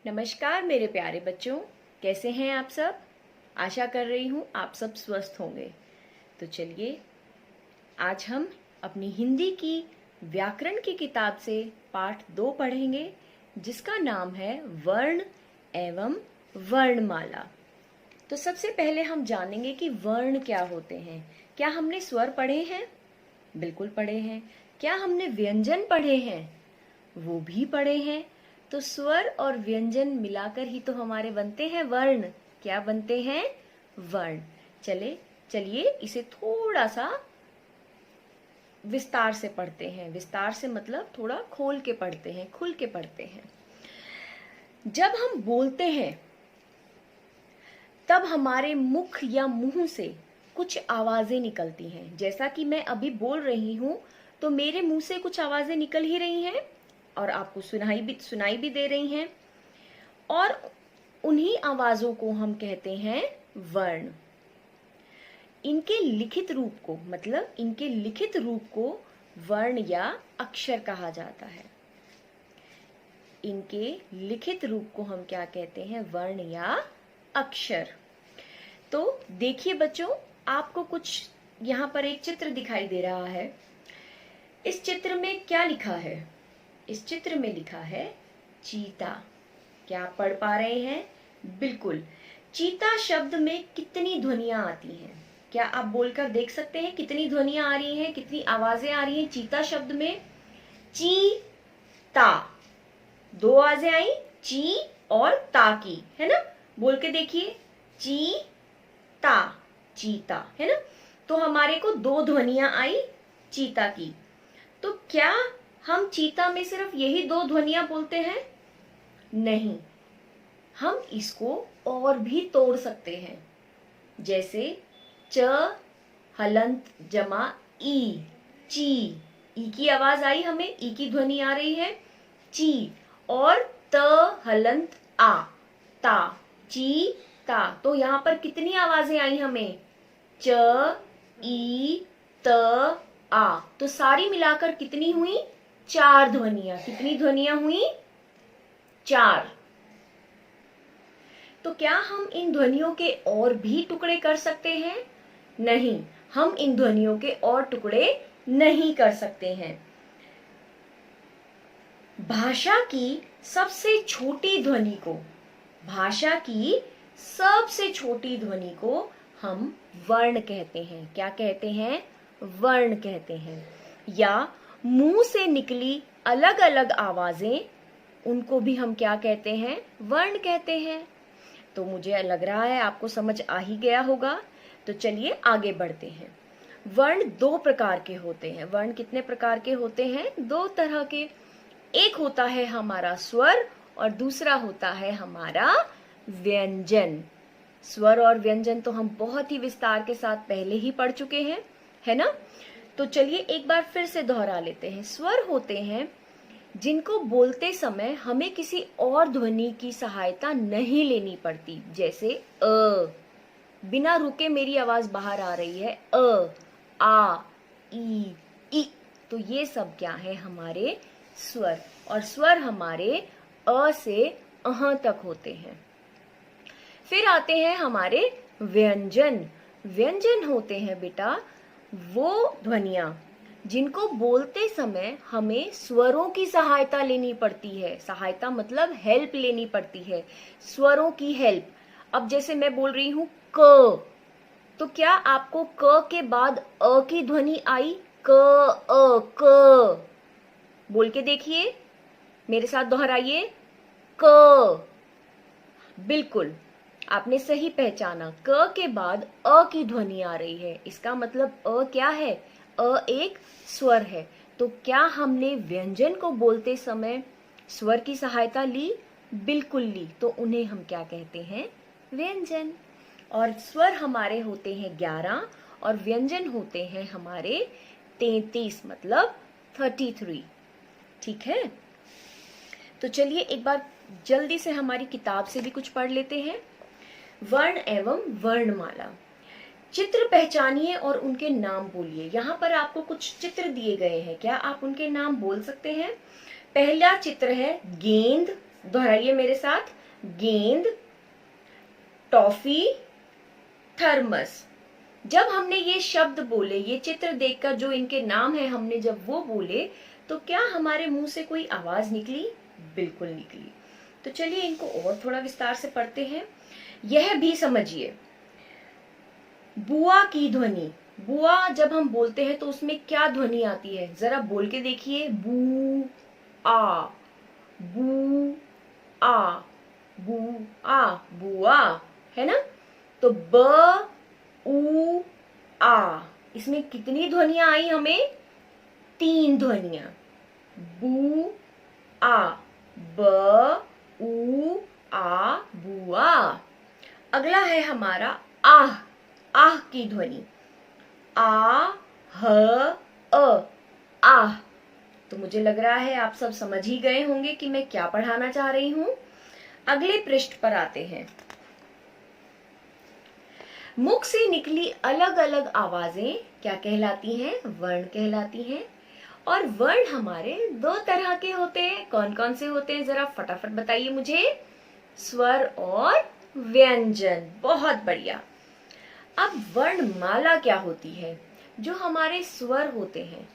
नमस्कार मेरे प्यारे बच्चों, कैसे हैं आप सब। आशा कर रही हूँ आप सब स्वस्थ होंगे। तो चलिए आज हम अपनी हिंदी की व्याकरण की किताब से पाठ 2 पढ़ेंगे, जिसका नाम है वर्ण एवं वर्णमाला। तो सबसे पहले हम जानेंगे कि वर्ण क्या होते हैं। क्या हमने स्वर पढ़े हैं? बिल्कुल पढ़े हैं। क्या हमने व्यंजन पढ़े हैं? वो भी पढ़े हैं। तो स्वर और व्यंजन मिलाकर ही तो हमारे बनते हैं वर्ण। क्या बनते हैं? वर्ण। चलिए इसे थोड़ा सा विस्तार से पढ़ते हैं। विस्तार से मतलब थोड़ा खोल के पढ़ते हैं, खुल के पढ़ते हैं। जब हम बोलते हैं तब हमारे मुख या मुंह से कुछ आवाजें निकलती हैं। जैसा कि मैं अभी बोल रही हूं तो मेरे मुंह से कुछ आवाजें निकल ही रही हैं और आपको सुनाई भी दे रही हैं, और उन्हीं आवाजों को हम कहते हैं वर्ण। इनके लिखित रूप को वर्ण या अक्षर कहा जाता है। इनके लिखित रूप को हम क्या कहते हैं? वर्ण या अक्षर। तो देखिए बच्चों, आपको कुछ यहाँ पर एक चित्र दिखाई दे रहा है। इस चित्र में क्या लिखा है? इस चित्र में लिखा है चीता। क्या आप पढ़ पा रहे हैं? बिल्कुल। चीता शब्द में कितनी ध्वनियां आती हैं? क्या आप बोलकर देख सकते हैं कितनी ध्वनियां आ रही हैं, कितनी आवाजें आ रही हैं चीता शब्द में? ची ता, 2 आवाजें आई, ची और ता की, है ना? बोल के देखिए, ची ता, चीता, है ना? तो हमारे को 2 ध्वनियां आई चीता की। तो क्या हम चीता में सिर्फ यही 2 ध्वनियां बोलते हैं? नहीं, हम इसको और भी तोड़ सकते हैं। जैसे च हलंत जमा ई, ची। ई की आवाज आई, हमें ई की ध्वनि आ रही है, ची। और त हलंत आ, ता, ची ता। तो यहां पर कितनी आवाजें आई हमें? च ई त आ। तो सारी मिलाकर कितनी हुई? 4 ध्वनियां। कितनी ध्वनियां हुई? 4। तो क्या हम इन ध्वनियों के और भी टुकड़े कर सकते हैं? नहीं, हम इन ध्वनियों के और टुकड़े नहीं कर सकते हैं। भाषा की सबसे छोटी ध्वनि को हम वर्ण कहते हैं। क्या कहते हैं? वर्ण कहते हैं। या मुंह से निकली अलग अलग आवाजें, उनको भी हम क्या कहते हैं? वर्ण कहते हैं। तो मुझे लग रहा है आपको समझ आ ही गया होगा। तो चलिए आगे बढ़ते हैं। वर्ण 2 प्रकार के होते हैं। वर्ण कितने प्रकार के होते हैं? 2 तरह के। एक होता है हमारा स्वर और दूसरा होता है हमारा व्यंजन। स्वर और व्यंजन तो हम बहुत ही विस्तार के साथ पहले ही पढ़ चुके हैं, है ना? तो चलिए एक बार फिर से दोहरा लेते हैं। स्वर होते हैं जिनको बोलते समय हमें किसी और ध्वनि की सहायता नहीं लेनी पड़ती। जैसे अ, बिना रुके मेरी आवाज बाहर आ रही है, अ, आ, ई। तो ये सब क्या है? हमारे स्वर। और स्वर हमारे अ से अह तक होते हैं। फिर आते हैं हमारे व्यंजन। व्यंजन होते हैं बेटा वो ध्वनियां जिनको बोलते समय हमें स्वरों की सहायता लेनी पड़ती है। सहायता मतलब हेल्प लेनी पड़ती है, स्वरों की हेल्प। अब जैसे मैं बोल रही हूं क, तो क्या आपको क के बाद अ की ध्वनि आई? क अ क। बोल के देखिए, मेरे साथ दोहराइए, क। बिल्कुल, आपने सही पहचाना। क के बाद अ की ध्वनि आ रही है। इसका मतलब अ क्या है? अ एक स्वर है। तो क्या हमने व्यंजन को बोलते समय स्वर की सहायता ली? बिल्कुल ली। तो उन्हें हम क्या कहते हैं? व्यंजन। और स्वर हमारे होते हैं 11 और व्यंजन होते हैं हमारे 33, मतलब 33। ठीक है? तो चलिए एक बार जल्दी से हमारी किताब से भी कुछ पढ़ लेते हैं। वर्ण एवं वर्णमाला। चित्र पहचानिए और उनके नाम बोलिए। यहाँ पर आपको कुछ चित्र दिए गए हैं, क्या आप उनके नाम बोल सकते हैं? पहला चित्र है गेंद, दोहराइए मेरे साथ, गेंद, टॉफी, थर्मस। जब हमने ये शब्द बोले, ये चित्र देखकर जो इनके नाम है हमने जब वो बोले, तो क्या हमारे मुंह से कोई आवाज निकली? बिल्कुल निकली। तो चलिए इनको और थोड़ा विस्तार से पढ़ते हैं। यह भी समझिए, बुआ की ध्वनि। बुआ जब हम बोलते हैं तो उसमें क्या ध्वनि आती है? जरा बोल के देखिए, बू आ, बू आ, बू आ, बुआ, है ना? तो ब उ आ, इसमें कितनी ध्वनियां आई हमें? 3 ध्वनियां। बू आ, ब उ आ, बुआ। अगला है हमारा आह। आह की ध्वनि, आ ह अ, आह। तो मुझे लग रहा है आप सब समझ ही गए होंगे कि मैं क्या पढ़ाना चाह रही हूं। अगले पृष्ठ पर आते हैं। मुख से निकली अलग अलग आवाजें क्या कहलाती हैं? वर्ण कहलाती हैं। और वर्ण हमारे 2 तरह के होते हैं। कौन कौन से होते हैं? जरा फटाफट बताइए मुझे। स्वर और व्यंजन। बहुत बढ़िया। अब वर्णमाला क्या होती है? जो हमारे स्वर होते हैं,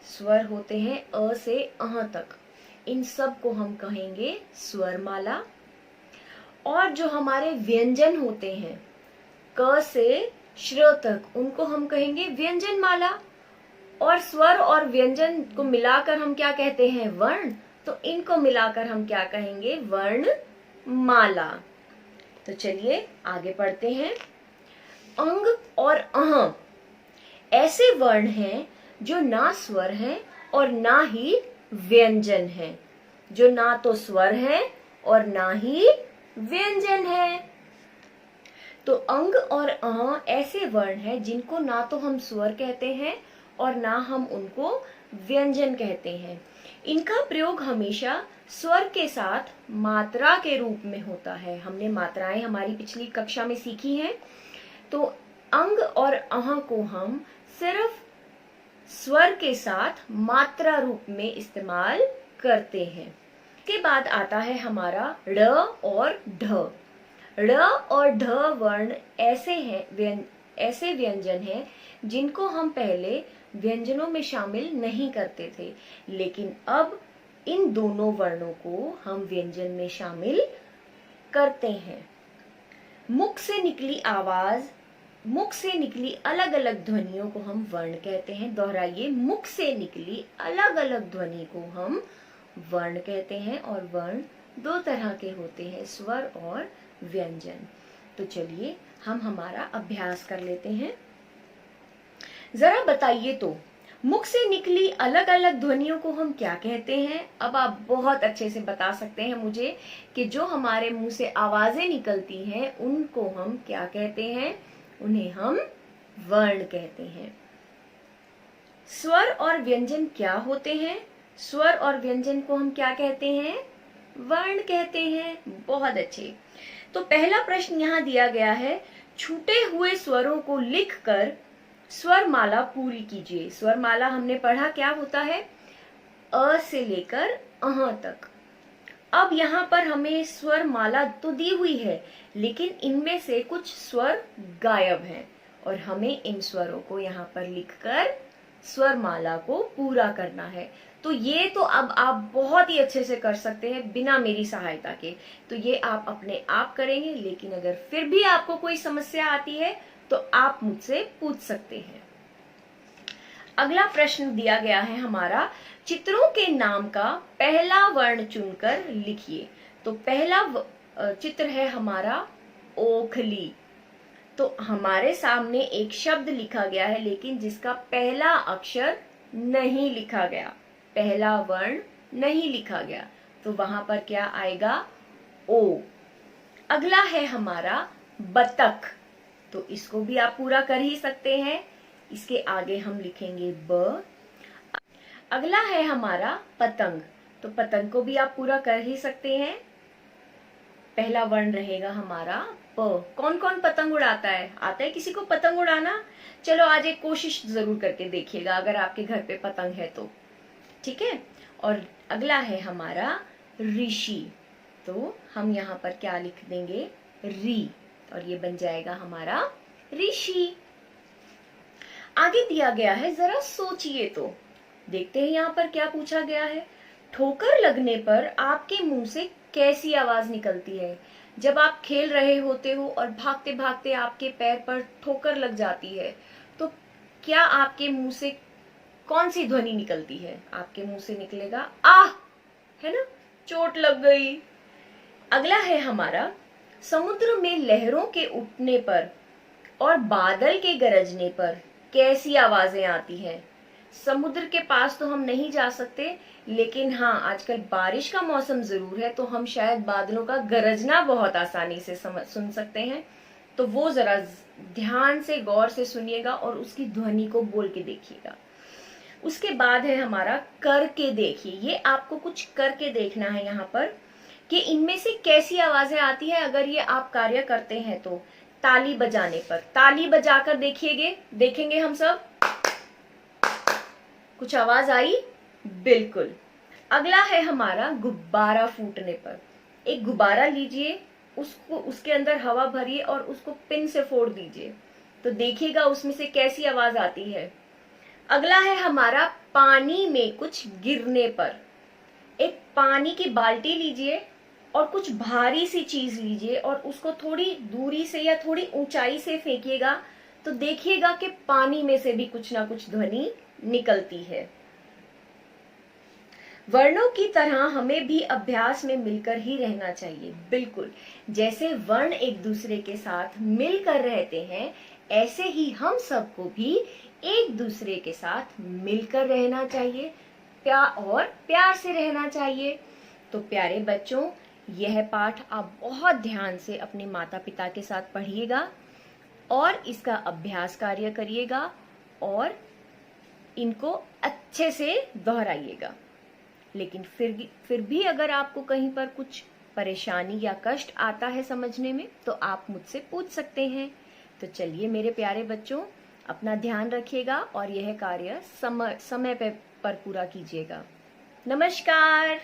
स्वर होते हैं अ से अह तक, इन सब को हम कहेंगे स्वरमाला। और जो हमारे व्यंजन होते हैं क से श्र तक, उनको हम कहेंगे व्यंजन माला। और स्वर और व्यंजन को मिलाकर हम क्या कहते हैं? वर्ण। तो इनको मिलाकर हम क्या कहेंगे? वर्ण माला। तो चलिए आगे पढ़ते हैं। अंग और अह ऐसे वर्ण हैं जो ना स्वर हैं और ना ही व्यंजन हैं, जो ना तो स्वर है और ना ही व्यंजन है। तो अंग और अ ऐसे वर्ण हैं जिनको ना तो हम स्वर कहते हैं और ना हम उनको व्यंजन कहते हैं। इनका प्रयोग हमेशा स्वर के साथ मात्रा के रूप में होता है। हमने मात्राएं हमारी पिछली कक्षा में सीखी हैं। तो अंग और अह को हम सिर्फ स्वर के साथ मात्रा रूप में इस्तेमाल करते हैं। के बाद आता है हमारा ड़ और ढ। ड़ और ढ वर्ण ऐसे व्यंजन हैं जिनको हम पहले व्यंजनों में शामिल नहीं करते थे, लेकिन अब इन दोनों वर्णों को हम व्यंजन में शामिल करते हैं। मुख से निकली आवाज, मुख से निकली अलग अलग ध्वनियों को हम वर्ण कहते हैं। दोहराइए, मुख से निकली अलग अलग ध्वनि को हम वर्ण कहते हैं। और वर्ण 2 तरह के होते हैं, स्वर और व्यंजन। तो चलिए हम हमारा अभ्यास कर लेते हैं। जरा बताइए तो, मुख से निकली अलग अलग ध्वनियों को हम क्या कहते हैं? अब आप बहुत अच्छे से बता सकते हैं मुझे कि जो हमारे मुंह से आवाजें निकलती हैं उनको हम क्या कहते हैं? उन्हें हम वर्ण कहते हैं। स्वर और व्यंजन क्या होते हैं? स्वर और व्यंजन को हम क्या कहते हैं? वर्ण कहते हैं। बहुत अच्छे। तो पहला प्रश्न यहाँ दिया गया है, छूटे हुए स्वरों को लिखकर स्वर माला पूरी कीजिए। स्वर माला हमने पढ़ा क्या होता है? अ से लेकर अह तक। अब यहाँ पर हमें स्वर माला तो दी हुई है, लेकिन इनमें से कुछ स्वर गायब हैं और हमें इन स्वरों को यहाँ पर लिखकर स्वर माला को पूरा करना है। तो ये तो अब आप बहुत ही अच्छे से कर सकते हैं बिना मेरी सहायता के। तो ये आप अपने आप करेंगे, लेकिन अगर फिर भी आपको कोई समस्या आती है तो आप मुझसे पूछ सकते हैं। अगला प्रश्न दिया गया है हमारा, चित्रों के नाम का पहला वर्ण चुनकर लिखिए। तो पहला चित्र है हमारा ओखली। तो हमारे सामने एक शब्द लिखा गया है, लेकिन जिसका पहला अक्षर नहीं लिखा गया, पहला वर्ण नहीं लिखा गया। तो वहां पर क्या आएगा? ओ। अगला है हमारा बतख। तो इसको भी आप पूरा कर ही सकते हैं। इसके आगे हम लिखेंगे ब। अगला है हमारा पतंग। तो पतंग को भी आप पूरा कर ही सकते हैं। पहला वर्ण रहेगा हमारा प। कौन कौन पतंग उड़ाता है? आता है किसी को पतंग उड़ाना? चलो आज एक कोशिश जरूर करके देखिएगा, अगर आपके घर पे पतंग है तो। ठीक है। और अगला है हमारा ऋषि। तो हम यहाँ पर क्या लिख देंगे, री, और ये बन जाएगा हमारा ऋषि। आगे दिया गया है, जरा सोचिए तो। देखते हैं यहाँ पर क्या पूछा गया है। ठोकर लगने पर आपके मुंह से कैसी आवाज निकलती है? जब आप खेल रहे होते हो और भागते भागते आपके पैर पर ठोकर लग जाती है, तो क्या आपके मुंह से कौन सी ध्वनि निकलती है? आपके मुंह से निकलेगा आह, है ना, चोट लग गई। अगला है हमारा, समुद्र में लहरों के उठने पर और बादल के गरजने पर कैसी आवाजें आती हैं? समुद्र के पास तो हम नहीं जा सकते, लेकिन हाँ, आजकल बारिश का मौसम जरूर है, तो हम शायद बादलों का गरजना बहुत आसानी से सुन सकते हैं। तो वो जरा ध्यान से गौर से सुनिएगा और उसकी ध्वनि को बोल के देखिएगा। उसके बाद है हमारा करके देखिए। ये आपको कुछ करके देखना है यहाँ पर कि इनमें से कैसी आवाजें आती है अगर ये आप कार्य करते हैं तो। ताली बजाने पर, ताली बजाकर देखेंगे हम सब, कुछ आवाज आई? बिल्कुल। अगला है हमारा गुब्बारा फूटने पर। एक गुब्बारा लीजिए, उसको उसके अंदर हवा भरिए और उसको पिन से फोड़ दीजिए, तो देखिएगा उसमें से कैसी आवाज आती है। अगला है हमारा पानी में कुछ गिरने पर। एक पानी की बाल्टी लीजिए और कुछ भारी सी चीज लीजिए और उसको थोड़ी दूरी से या थोड़ी ऊंचाई से फेंकिएगा, तो देखिएगा कि पानी में से भी कुछ ना कुछ ध्वनि निकलती है। वर्णों की तरह हमें भी अभ्यास में मिलकर ही रहना चाहिए। बिल्कुल, जैसे वर्ण एक दूसरे के साथ मिलकर रहते हैं, ऐसे ही हम सबको भी एक दूसरे के साथ मिलकर रहना चाहिए, प्यार से रहना चाहिए। तो प्यारे बच्चों, यह पाठ आप बहुत ध्यान से अपने माता पिता के साथ पढ़िएगा और इसका अभ्यास कार्य करिएगा और इनको अच्छे से दोहराइएगा। लेकिन फिर भी अगर आपको कहीं पर कुछ परेशानी या कष्ट आता है समझने में, तो आप मुझसे पूछ सकते हैं। तो चलिए मेरे प्यारे बच्चों, अपना ध्यान रखिएगा और यह कार्य समय पर पूरा कीजिएगा। नमस्कार।